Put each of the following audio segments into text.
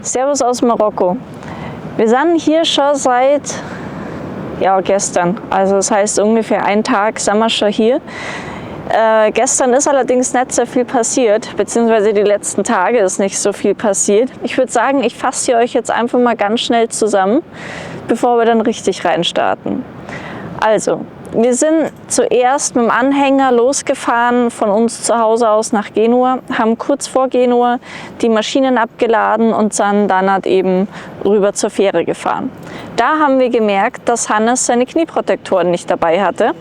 Servus aus Marokko. Wir sind hier schon seit gestern, also das heißt ungefähr einen Tag sind wir schon hier. Gestern ist allerdings nicht sehr viel passiert, beziehungsweise die letzten Tage ist nicht so viel passiert. Ich würde sagen, ich fasse euch jetzt einfach mal ganz schnell zusammen, bevor wir dann richtig reinstarten. Also, wir sind zuerst mit dem Anhänger losgefahren von uns zu Hause aus nach Genua, haben kurz vor Genua die Maschinen abgeladen und sind dann halt eben rüber zur Fähre gefahren. Da haben wir gemerkt, dass Hannes seine Knieprotektoren nicht dabei hatte.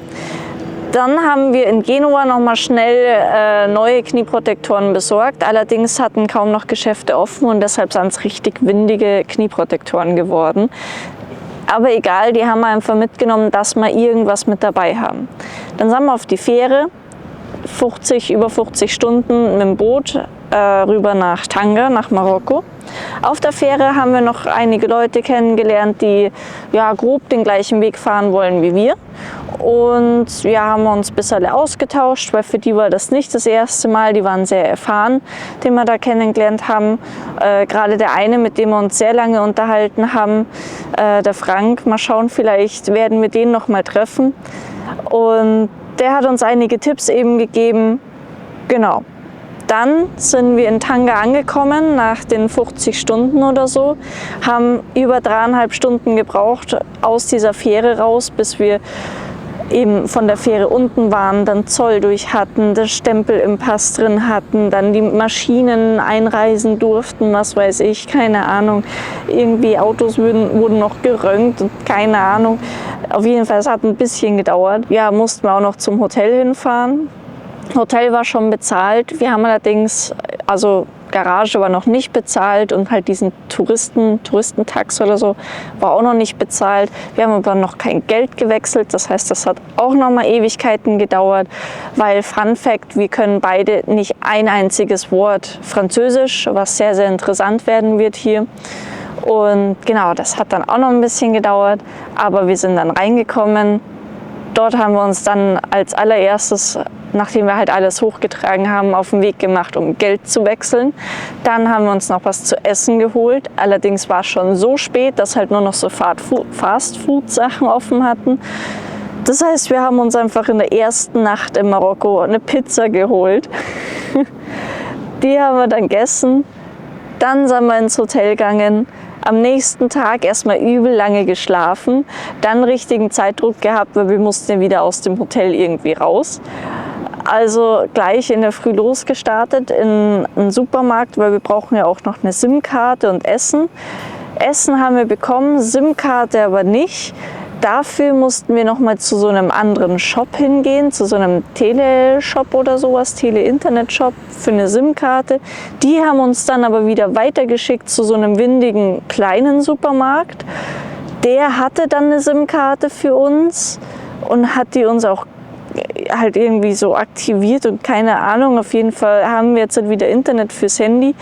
Dann haben wir in Genua nochmal schnell neue Knieprotektoren besorgt. Allerdings hatten kaum noch Geschäfte offen und deshalb sind es richtig windige Knieprotektoren geworden. Aber egal, die haben wir einfach mitgenommen, dass wir irgendwas mit dabei haben. Dann sind wir auf die Fähre, über 50 Stunden mit dem Boot rüber nach Tanger, nach Marokko. Auf der Fähre haben wir noch einige Leute kennengelernt, die grob den gleichen Weg fahren wollen wie wir. Und haben wir uns ein bisschen ausgetauscht, weil für die war das nicht das erste Mal. Die waren sehr erfahren, den wir da kennengelernt haben. Gerade der eine, mit dem wir uns sehr lange unterhalten haben, der Frank. Mal schauen, vielleicht werden wir den noch mal treffen. Und der hat uns einige Tipps eben gegeben. Genau. Dann sind wir in Tanger angekommen, nach den 50 Stunden oder so, haben über 3,5 Stunden gebraucht aus dieser Fähre raus, bis wir eben von der Fähre unten waren, dann Zoll durch hatten, das Stempel im Pass drin hatten, dann die Maschinen einreisen durften, was weiß ich, keine Ahnung. Irgendwie Autos wurden noch geröntgt und keine Ahnung. Auf jeden Fall, es hat ein bisschen gedauert. Ja, mussten wir auch noch zum Hotel hinfahren. Hotel war schon bezahlt. Wir haben allerdings, Garage war noch nicht bezahlt und halt diesen Touristentax oder so war auch noch nicht bezahlt. Wir haben aber noch kein Geld gewechselt, das heißt, das hat auch noch mal Ewigkeiten gedauert, weil Fun Fact, wir können beide nicht ein einziges Wort Französisch, was sehr, sehr interessant werden wird hier. Und genau, das hat dann auch noch ein bisschen gedauert, aber wir sind dann reingekommen. Dort haben wir uns dann als allererstes, nachdem wir halt alles hochgetragen haben, auf den Weg gemacht, um Geld zu wechseln. Dann haben wir uns noch was zu essen geholt. Allerdings war es schon so spät, dass halt nur noch so Fast-Food-Sachen offen hatten. Das heißt, wir haben uns einfach in der ersten Nacht in Marokko eine Pizza geholt. Die haben wir dann gegessen. Dann sind wir ins Hotel gegangen. Am nächsten Tag erstmal übel lange geschlafen, dann richtigen Zeitdruck gehabt, weil wir mussten ja wieder aus dem Hotel irgendwie raus. Also gleich in der Früh losgestartet in einen Supermarkt, weil wir brauchen ja auch noch eine SIM-Karte und Essen. Essen haben wir bekommen, SIM-Karte aber nicht. Dafür mussten wir noch mal zu so einem anderen Shop hingehen, zu so einem Teleshop oder sowas, Tele-Internet-Shop für eine SIM-Karte. Die haben uns dann aber wieder weitergeschickt zu so einem windigen kleinen Supermarkt. Der hatte dann eine SIM-Karte für uns und hat die uns auch halt irgendwie so aktiviert und keine Ahnung. Auf jeden Fall haben wir jetzt wieder Internet fürs Handy.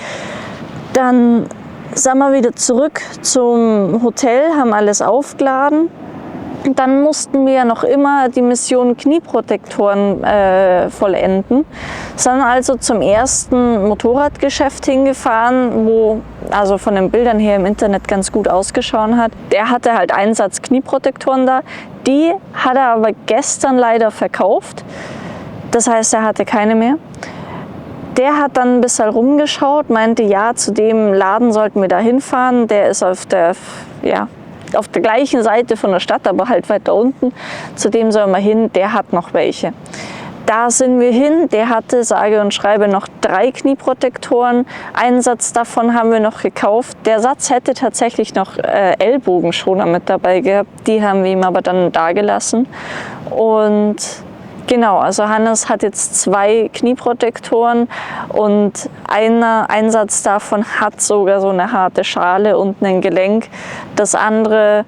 Dann sind wir wieder zurück zum Hotel, haben alles aufgeladen. Dann mussten wir ja noch immer die Mission Knieprotektoren vollenden. Sind also zum ersten Motorradgeschäft hingefahren, wo also von den Bildern her im Internet ganz gut ausgeschaut hat. Der hatte halt einen Satz Knieprotektoren da. Die hat er aber gestern leider verkauft. Das heißt, er hatte keine mehr. Der hat dann ein bisschen rumgeschaut, meinte, ja, zu dem Laden sollten wir da hinfahren. Der ist auf der gleichen Seite von der Stadt, aber halt weiter unten. Zu dem sollen wir hin, der hat noch welche. Da sind wir hin, der hatte sage und schreibe noch 3 Knieprotektoren. Einen Satz davon haben wir noch gekauft. Der Satz hätte tatsächlich noch Ellbogenschoner mit dabei gehabt. Die haben wir ihm aber dann dagelassen. Und genau, also Hannes hat jetzt 2 Knieprotektoren und ein Satz davon hat sogar so eine harte Schale und ein Gelenk. Das andere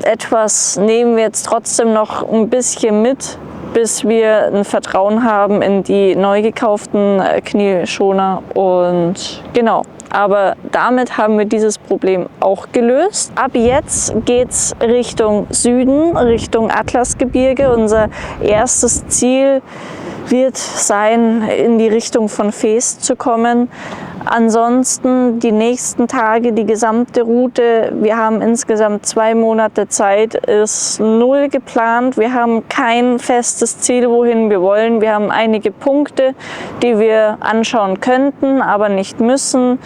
etwas nehmen wir jetzt trotzdem noch ein bisschen mit, bis wir ein Vertrauen haben in die neu gekauften Knieschoner. Und genau, aber damit haben wir dieses Problem auch gelöst. Ab jetzt geht's Richtung Süden, Richtung Atlasgebirge. Unser erstes Ziel wird sein, in die Richtung von Fez zu kommen. Ansonsten die nächsten Tage, die gesamte Route, wir haben insgesamt 2 Monate Zeit, ist null geplant. Wir haben kein festes Ziel, wohin wir wollen. Wir haben einige Punkte, die wir anschauen könnten, aber nicht müssen.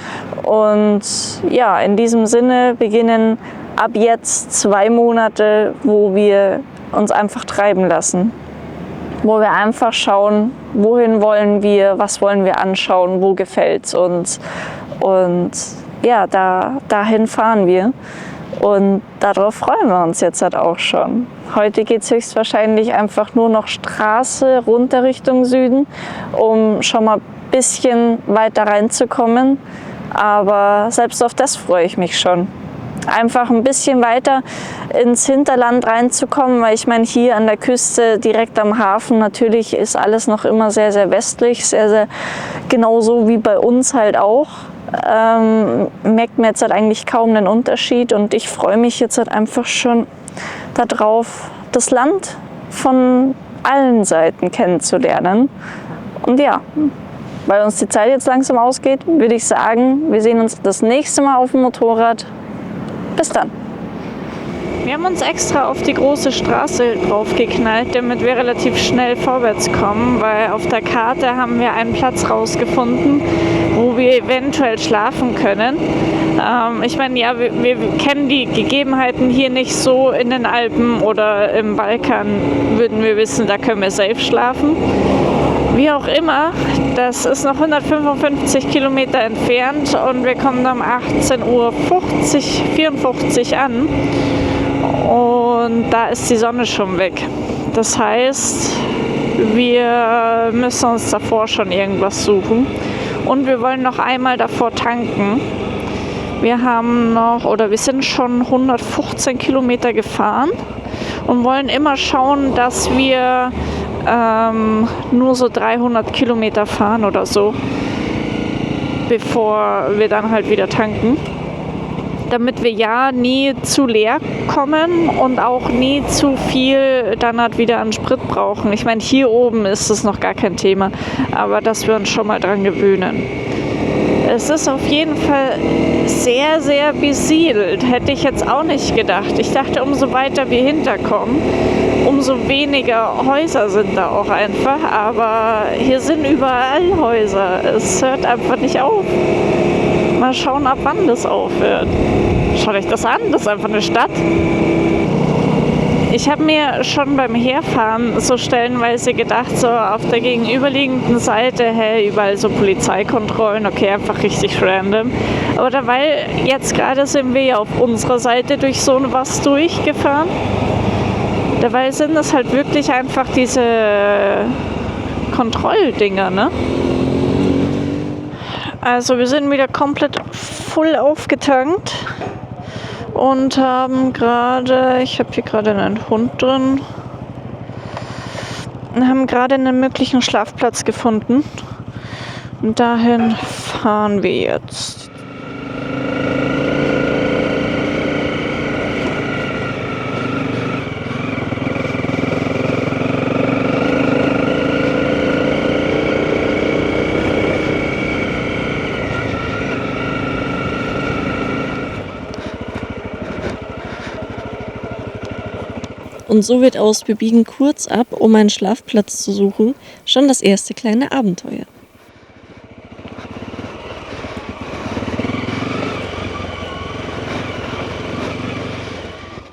Und ja, in diesem Sinne beginnen ab jetzt 2 Monate, wo wir uns einfach treiben lassen. Wo wir einfach schauen, wohin wollen wir, was wollen wir anschauen, wo gefällt es uns. Und ja, dahin fahren wir. Und darauf freuen wir uns jetzt halt auch schon. Heute geht es höchstwahrscheinlich einfach nur noch Straße runter Richtung Süden, um schon mal ein bisschen weiter reinzukommen. Aber selbst auf das freue ich mich schon. Einfach ein bisschen weiter ins Hinterland reinzukommen, weil ich meine, hier an der Küste, direkt am Hafen, natürlich ist alles noch immer sehr, sehr westlich, sehr, sehr genauso wie bei uns halt auch. Merkt mir jetzt halt eigentlich kaum einen Unterschied und ich freue mich jetzt halt einfach schon darauf, das Land von allen Seiten kennenzulernen. Und ja, weil uns die Zeit jetzt langsam ausgeht, würde ich sagen, wir sehen uns das nächste Mal auf dem Motorrad. Bis dann. Wir haben uns extra auf die große Straße draufgeknallt, damit wir relativ schnell vorwärts kommen, weil auf der Karte haben wir einen Platz rausgefunden, wo wir eventuell schlafen können. Ich meine, ja, wir kennen die Gegebenheiten hier nicht so in den Alpen oder im Balkan, würden wir wissen, da können wir safe schlafen. Wie auch immer, das ist noch 155 Kilometer entfernt und wir kommen um 18:54 Uhr an und da ist die Sonne schon weg. Das heißt, wir müssen uns davor schon irgendwas suchen und wir wollen noch einmal davor tanken. Wir sind schon 115 Kilometer gefahren und wollen immer schauen, dass wir nur so 300 Kilometer fahren oder so, bevor wir dann halt wieder tanken. Damit wir ja nie zu leer kommen und auch nie zu viel dann halt wieder an Sprit brauchen. Ich meine, hier oben ist es noch gar kein Thema, aber dass wir uns schon mal dran gewöhnen. Es ist auf jeden Fall sehr, sehr besiedelt. Hätte ich jetzt auch nicht gedacht. Ich dachte, umso weiter wir hinterkommen, umso weniger Häuser sind da auch einfach. Aber hier sind überall Häuser. Es hört einfach nicht auf. Mal schauen, ab wann das aufhört. Schaut euch das an, das ist einfach eine Stadt. Ich habe mir schon beim Herfahren so stellenweise gedacht, so auf der gegenüberliegenden Seite, hey, überall so Polizeikontrollen, okay, einfach richtig random. Aber dabei, jetzt gerade sind wir ja auf unserer Seite durch so was durchgefahren. Dabei sind es halt wirklich einfach diese Kontrolldinger, ne? Also wir sind wieder komplett voll aufgetankt. Und haben gerade, ich habe hier gerade einen Hund drin, haben gerade einen möglichen Schlafplatz gefunden. Und dahin fahren wir jetzt. Und so wird aus wir biegen kurz ab, um einen Schlafplatz zu suchen, schon das erste kleine Abenteuer.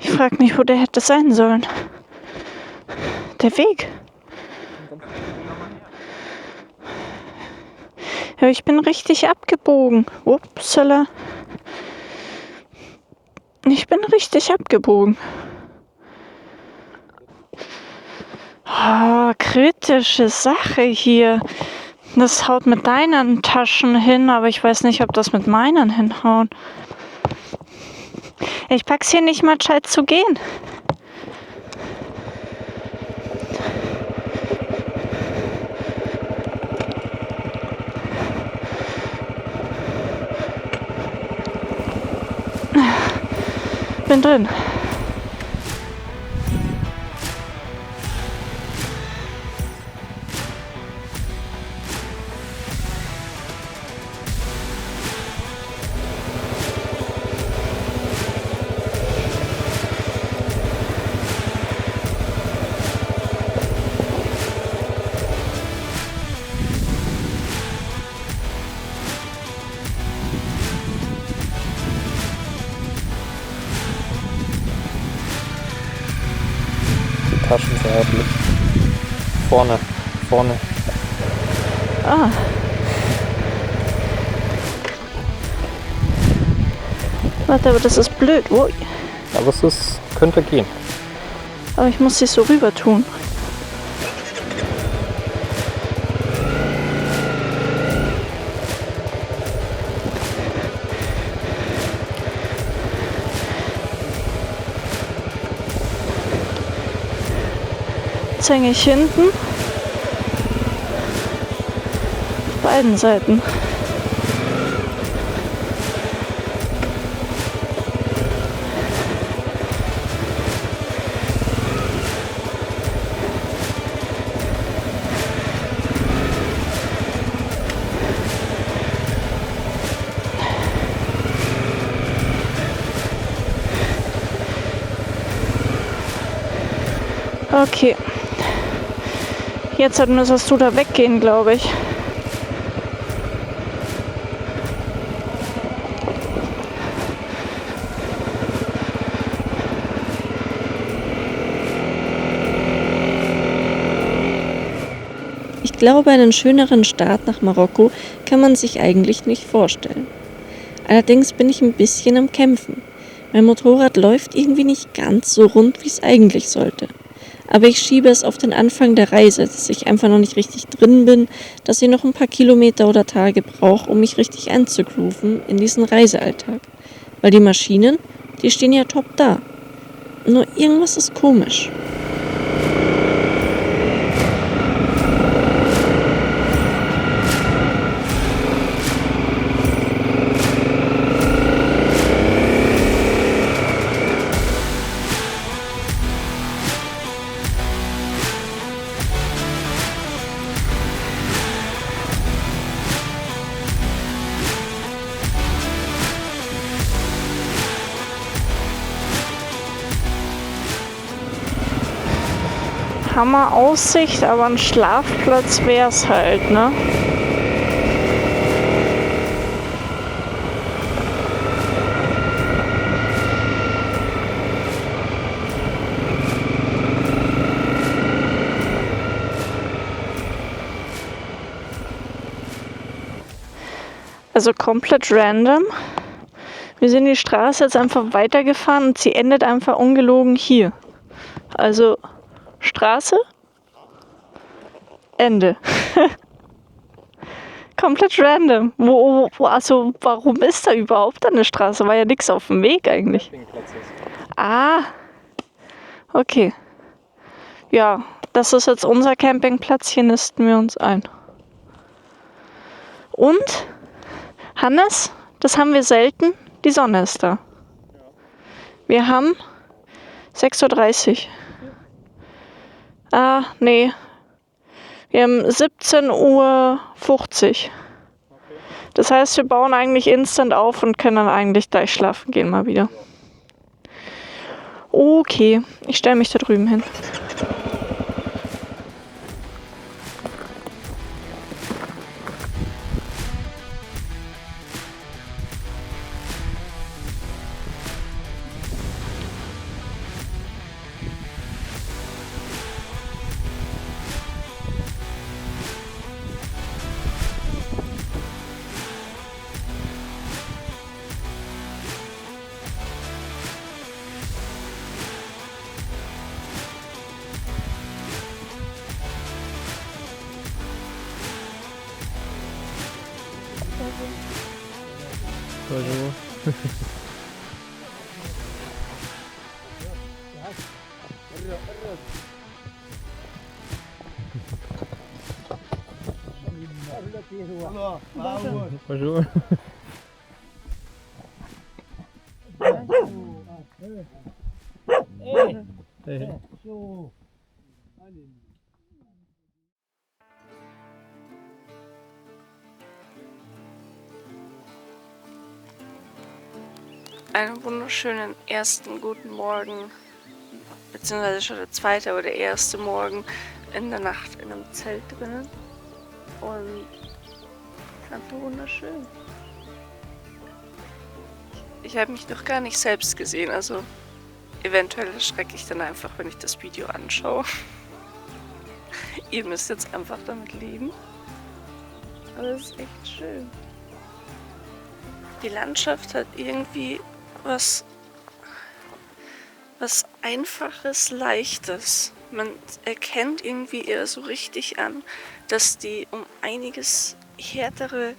Ich frage mich, wo der hätte sein sollen. Der Weg. Ja, ich bin richtig abgebogen. Upsala. Ich bin richtig abgebogen. Oh, kritische Sache hier. Das haut mit deinen Taschen hin, aber ich weiß nicht, ob das mit meinen hinhaut. Ich pack's hier nicht mal gescheit zu gehen. Bin drin. Taschen seitlich. Vorne. Ah. Warte, aber das ist blöd. Ui. Aber könnte gehen. Aber ich muss sie so rüber tun. Jetzt hänge ich hinten. Auf beiden Seiten. Okay. Jetzt müsstest du da weggehen, glaube ich. Ich glaube, einen schöneren Start nach Marokko kann man sich eigentlich nicht vorstellen. Allerdings bin ich ein bisschen am Kämpfen. Mein Motorrad läuft irgendwie nicht ganz so rund, wie es eigentlich sollte. Aber ich schiebe es auf den Anfang der Reise, dass ich einfach noch nicht richtig drin bin, dass ich noch ein paar Kilometer oder Tage brauche, um mich richtig einzugrooven in diesen Reisealltag. Weil die Maschinen, die stehen ja top da. Nur irgendwas ist komisch. Hammer Aussicht, aber ein Schlafplatz wär's halt, ne? Also komplett random. Wir sind die Straße jetzt einfach weitergefahren und sie endet einfach ungelogen hier. Also Straße, Ende. Komplett random. Also warum ist da überhaupt eine Straße? War ja nichts auf dem Weg eigentlich. Ah, okay. Ja, das ist jetzt unser Campingplatz. Hier nisten wir uns ein. Und, Hannes, das haben wir selten, die Sonne ist da. Wir haben 6:30 Uhr. Ah, nee. Wir haben 17:50 Uhr. Das heißt, wir bauen eigentlich instant auf und können dann eigentlich gleich schlafen gehen mal wieder. Okay, ich stelle mich da drüben hin. Bonjour. Bonjour. Hey. Einen wunderschönen ersten guten Morgen, beziehungsweise schon der zweite, aber der erste Morgen in der Nacht in einem Zelt drinnen. Und es ist einfach wunderschön. Ich habe mich noch gar nicht selbst gesehen, also eventuell erschrecke ich dann einfach, wenn ich das Video anschaue. Ihr müsst jetzt einfach damit leben. Aber es ist echt schön. Die Landschaft hat irgendwie was Einfaches, Leichtes. Man erkennt irgendwie eher so richtig an, dass die um einiges härtere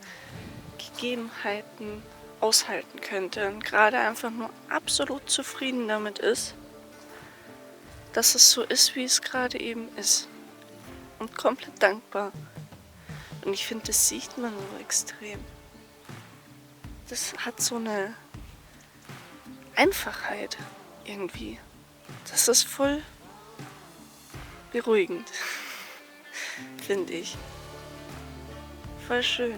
Gegebenheiten aushalten könnte und gerade einfach nur absolut zufrieden damit ist, dass es so ist, wie es gerade eben ist. Und komplett dankbar. Und ich finde, das sieht man so extrem. Das hat so eine Einfachheit irgendwie. Das ist voll beruhigend, finde ich. Voll schön.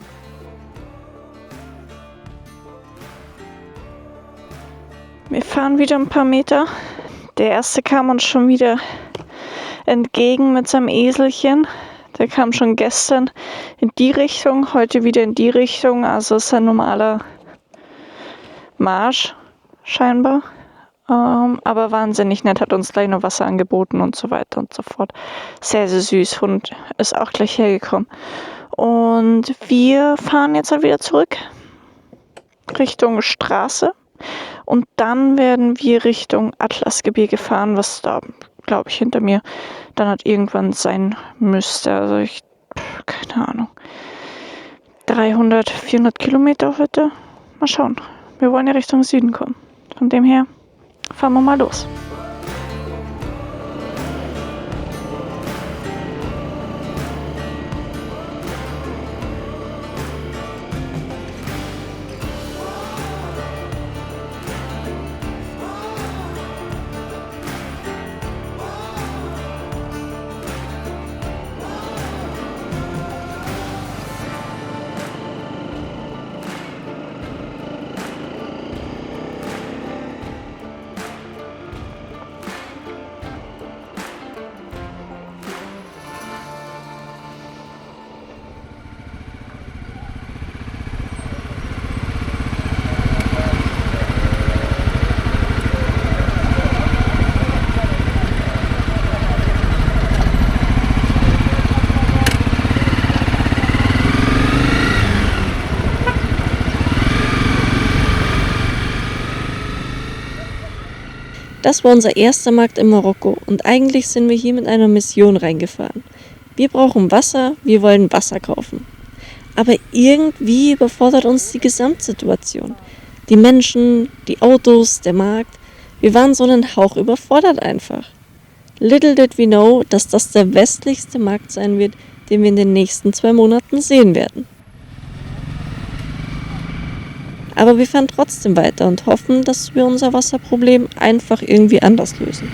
Wir fahren wieder ein paar Meter. Der erste kam uns schon wieder entgegen mit seinem Eselchen. Der kam schon gestern in die Richtung, heute wieder in die Richtung. Also ist ein normaler Marsch scheinbar. Aber wahnsinnig nett, hat uns gleich noch Wasser angeboten und so weiter und so fort. Sehr, sehr süß. Hund ist auch gleich hergekommen. Und wir fahren jetzt halt wieder zurück Richtung Straße. Und dann werden wir Richtung Atlasgebirge fahren, was da, glaube ich, hinter mir dann halt irgendwann sein müsste. Also keine Ahnung, 300, 400 Kilometer heute. Mal schauen. Wir wollen ja Richtung Süden kommen. Von dem her fahren wir mal los. Das war unser erster Markt in Marokko und eigentlich sind wir hier mit einer Mission reingefahren. Wir brauchen Wasser, wir wollen Wasser kaufen. Aber irgendwie überfordert uns die Gesamtsituation. Die Menschen, die Autos, der Markt. Wir waren so einen Hauch überfordert einfach. Little did we know, dass das der westlichste Markt sein wird, den wir in den nächsten 2 Monaten sehen werden. Aber wir fahren trotzdem weiter und hoffen, dass wir unser Wasserproblem einfach irgendwie anders lösen.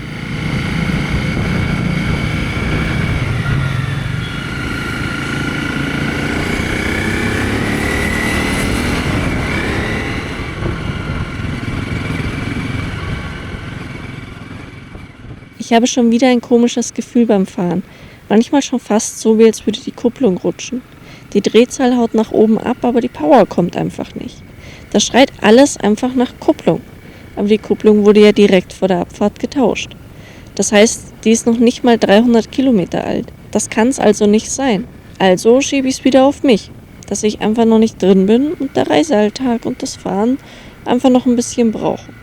Ich habe schon wieder ein komisches Gefühl beim Fahren. Manchmal schon fast so, wie als würde die Kupplung rutschen. Die Drehzahl haut nach oben ab, aber die Power kommt einfach nicht. Das schreit alles einfach nach Kupplung. Aber die Kupplung wurde ja direkt vor der Abfahrt getauscht. Das heißt, die ist noch nicht mal 300 Kilometer alt. Das kann es also nicht sein. Also schiebe ich es wieder auf mich, dass ich einfach noch nicht drin bin und der Reisealltag und das Fahren einfach noch ein bisschen brauchen.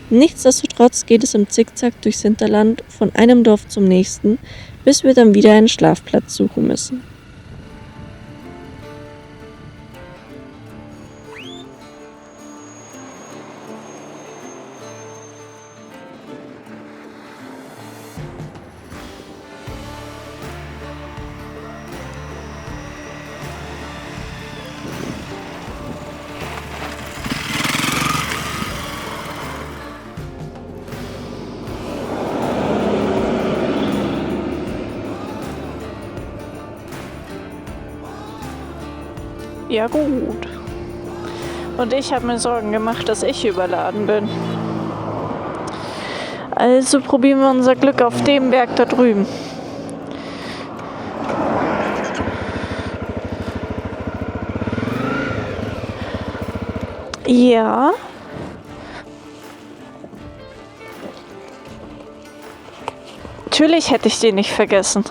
Nichtsdestotrotz geht es im Zickzack durchs Hinterland von einem Dorf zum nächsten, bis wir dann wieder einen Schlafplatz suchen müssen. Ja gut. Und ich habe mir Sorgen gemacht, dass ich überladen bin. Also probieren wir unser Glück auf dem Berg da drüben. Ja. Natürlich hätte ich den nicht vergessen.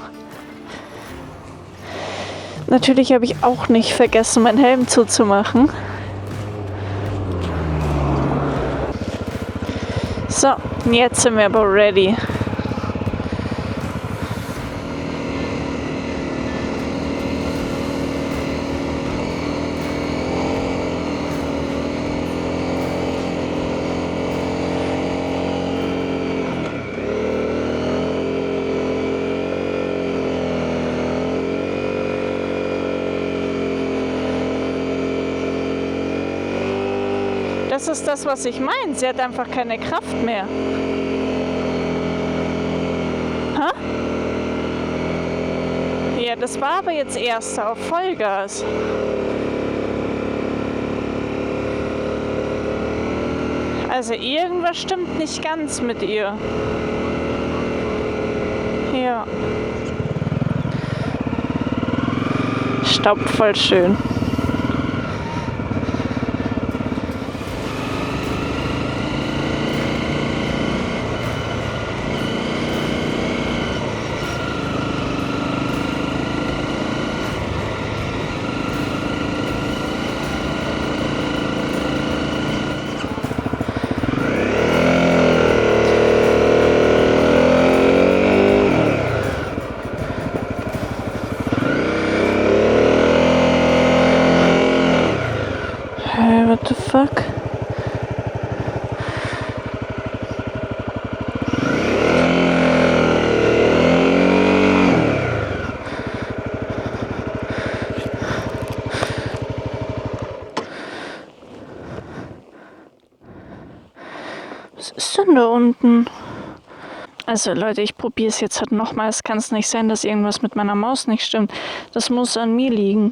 Natürlich habe ich auch nicht vergessen, meinen Helm zuzumachen. So, jetzt sind wir aber ready. Das ist das, was ich meine. Sie hat einfach keine Kraft mehr. Ha? Ja, das war aber jetzt erster auf Vollgas. Also irgendwas stimmt nicht ganz mit ihr. Ja. Staubt voll schön. What the fuck? Was ist denn da unten? Also Leute, ich probiere es jetzt halt nochmal. Es kann nicht sein, dass irgendwas mit meiner Maus nicht stimmt. Das muss an mir liegen.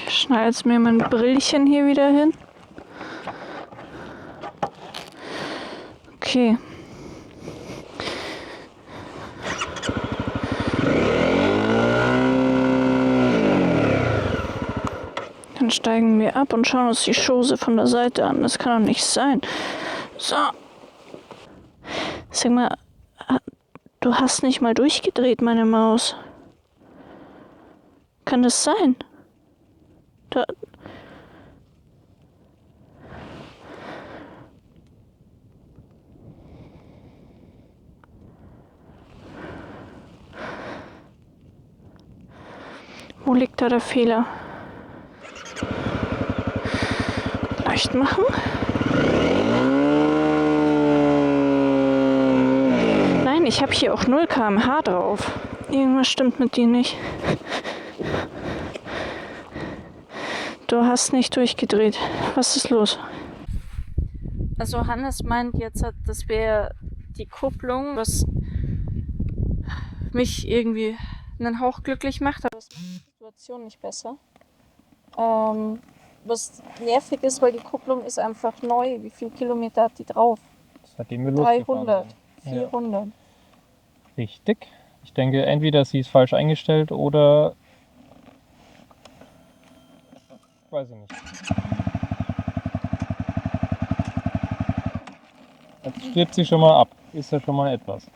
Ich schneide jetzt mir mein Brillchen hier wieder hin. Okay. Dann steigen wir ab und schauen uns die Chose von der Seite an. Das kann doch nicht sein. So. Sag mal, du hast nicht mal durchgedreht, meine Maus. Kann das sein? Da. Wo liegt da der Fehler? Leicht machen. Nein, ich habe hier auch 0 km/h drauf. Irgendwas stimmt mit dir nicht. Du hast nicht durchgedreht. Was ist los? Also Hannes meint jetzt, das wäre die Kupplung, was mich irgendwie einen Hauch glücklich macht, aber das macht die Situation nicht besser. Was nervig ist, weil die Kupplung ist einfach neu. Wie viele Kilometer hat die drauf? Seitdem wir losgefahren 300, sind. 400. Ja. Richtig. Ich denke, entweder sie ist falsch eingestellt oder... Weiß ich nicht. Jetzt stirbt sie schon mal ab. Ist ja schon mal etwas.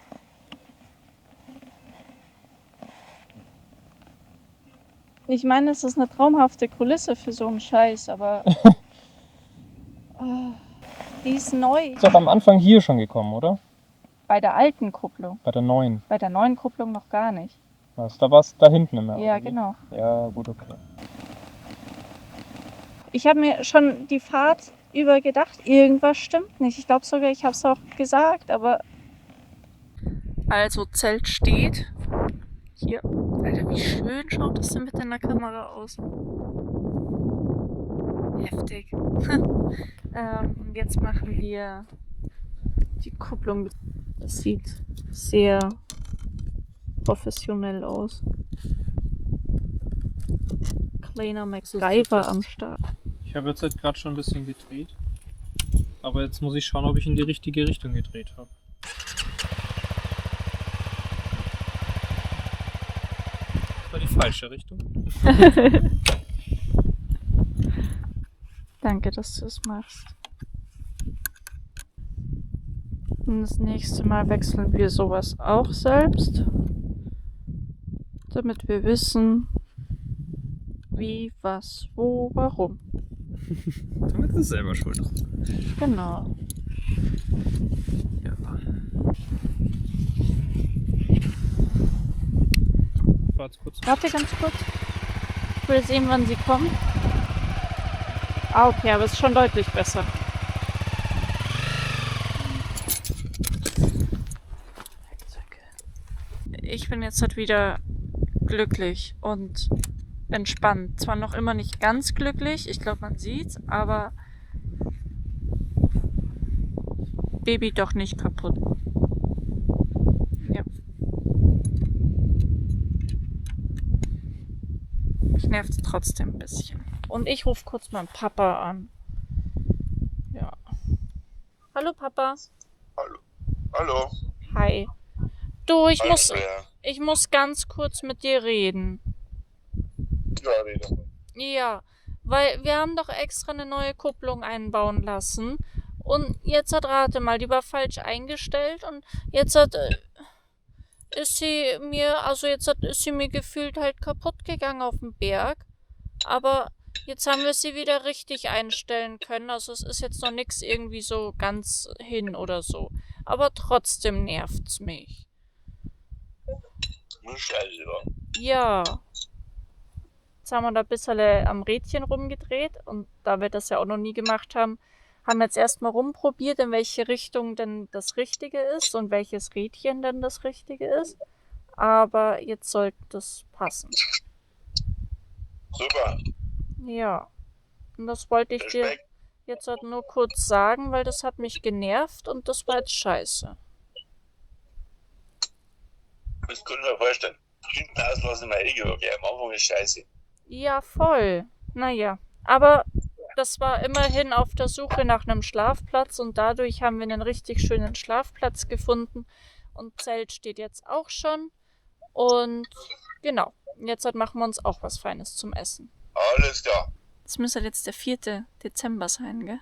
Ich meine, es ist eine traumhafte Kulisse für so einen Scheiß, aber die ist neu. Ist doch am Anfang hier schon gekommen, oder? Bei der alten Kupplung. Bei der neuen. Bei der neuen Kupplung noch gar nicht. Was? Da war es da hinten immer. Ja, oder wie? genau. Ja, gut, okay. Ich habe mir schon die Fahrt über gedacht, irgendwas stimmt nicht. Ich glaube sogar, ich habe es auch gesagt, aber... Also Zelt steht. Hier. Alter, wie schön schaut das denn mit deiner Kamera aus? Heftig. Jetzt machen wir die Kupplung. Das sieht sehr professionell aus. Kleiner MacGyver am Start. Ich habe jetzt gerade schon ein bisschen gedreht. Aber jetzt muss ich schauen, ob ich in die richtige Richtung gedreht habe. Das war die falsche Richtung. Danke, dass du es machst. Und das nächste Mal wechseln wir sowas auch selbst, damit wir wissen, wie, was, wo, warum. Damit ist selber schuld. Genau. Ja. Warte kurz. Warte ganz kurz. Ich will sehen, wann sie kommen. Ah, okay, aber es ist schon deutlich besser. Ich bin jetzt halt wieder glücklich und entspannt. Zwar noch immer nicht ganz glücklich, ich glaube, man sieht's, aber Baby doch nicht kaputt. Ja. Mich nervt's trotzdem ein bisschen. Und ich rufe kurz meinen Papa an. Ja. Hallo Papa. Hallo. Hi. Du, ich Wer? muss ganz kurz mit dir reden. Ja, rede. Ja, weil wir haben doch extra eine neue Kupplung einbauen lassen. Und jetzt rate mal, die war falsch eingestellt und jetzt ist sie mir gefühlt halt kaputt gegangen auf dem Berg. Aber jetzt haben wir sie wieder richtig einstellen können. Also es ist jetzt noch nichts irgendwie so ganz hin oder so. Aber trotzdem nervt's mich. Nur Scheiße, wa? Ja. Jetzt haben wir da ein bisschen am Rädchen rumgedreht und da wir das ja auch noch nie gemacht haben, haben wir jetzt erstmal rumprobiert, in welche Richtung denn das Richtige ist und welches Rädchen denn das Richtige ist. Aber jetzt sollte das passen. Super. Ja. Und das wollte ich dir Respekt. jetzt halt nur kurz sagen, weil das hat mich genervt und das war jetzt scheiße. Das kann ich mir vorstellen. Hinten auslassen wir okay. Am Anfang ist scheiße. Ja, voll. Naja. Aber das war immerhin auf der Suche nach einem Schlafplatz und dadurch haben wir einen richtig schönen Schlafplatz gefunden. Und Zelt steht jetzt auch schon. Und genau, jetzt machen wir uns auch was Feines zum Essen. Alles klar. Das müsste jetzt der 4. Dezember sein, gell?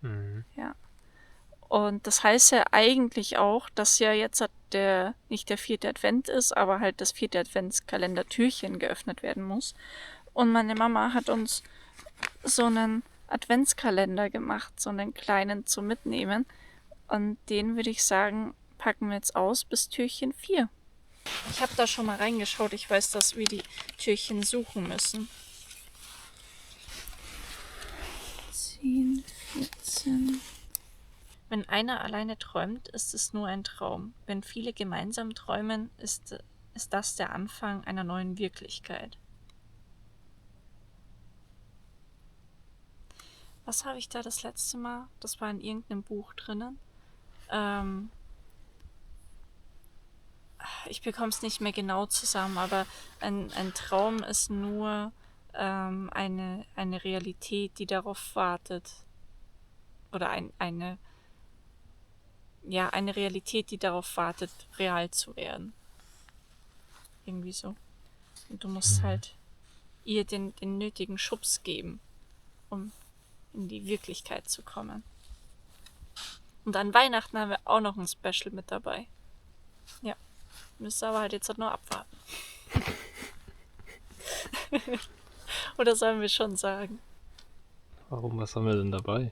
Mhm. Ja. Und das heißt ja eigentlich auch, dass ja jetzt nicht der 4. Advent ist, aber halt das 4. Adventskalender-Türchen geöffnet werden muss. Und meine Mama hat uns so einen Adventskalender gemacht, so einen kleinen zum Mitnehmen. Und den würde ich sagen, packen wir jetzt aus bis Türchen 4. Ich habe da schon mal reingeschaut. Ich weiß, dass wir die Türchen suchen müssen. 10, 14. Wenn einer alleine träumt, ist es nur ein Traum. Wenn viele gemeinsam träumen, ist das der Anfang einer neuen Wirklichkeit. Was habe ich da das letzte Mal? Das war in irgendeinem Buch drinnen. Ich bekomme es nicht mehr genau zusammen, aber ein Traum ist nur eine Realität, die darauf wartet. Oder eine Realität, die darauf wartet, real zu werden. Irgendwie so. Und du musst halt ihr den nötigen Schubs geben, um in die Wirklichkeit zu kommen. Und an Weihnachten haben wir auch noch ein Special mit dabei. Ja. Müsst aber halt jetzt nur abwarten. Oder sollen wir schon sagen? Warum? Was haben wir denn dabei?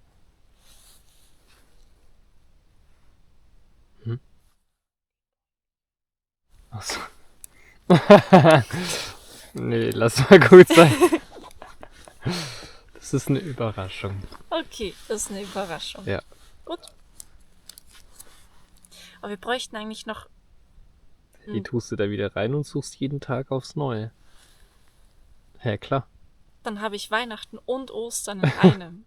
Achso. Nee, lass mal gut sein. Das ist eine Überraschung. Okay, das ist eine Überraschung. Ja. Gut. Aber wir bräuchten eigentlich noch... Die tust du da wieder rein und suchst jeden Tag aufs Neue. Ja, klar. Dann habe ich Weihnachten und Ostern in einem.